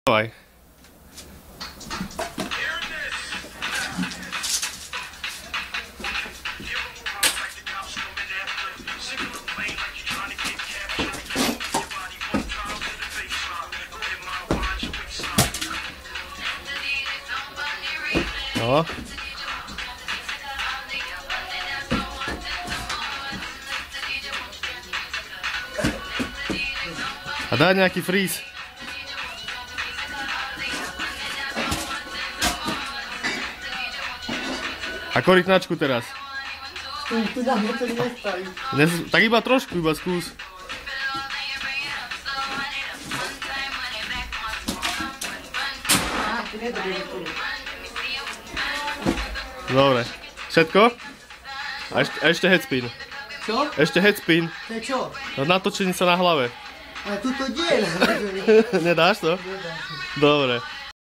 Dávaj. No. A daj nejaký freeze. A korytnačku teraz. Tu dám, to nestaví. Tak iba trošku, iba skús. Dobre. Všetko? A ešte headspin. Čo? Ešte headspin. To je čo? No natočení sa na hlave. Ale tu to diela. Nedáš to? Nedám. Dobre.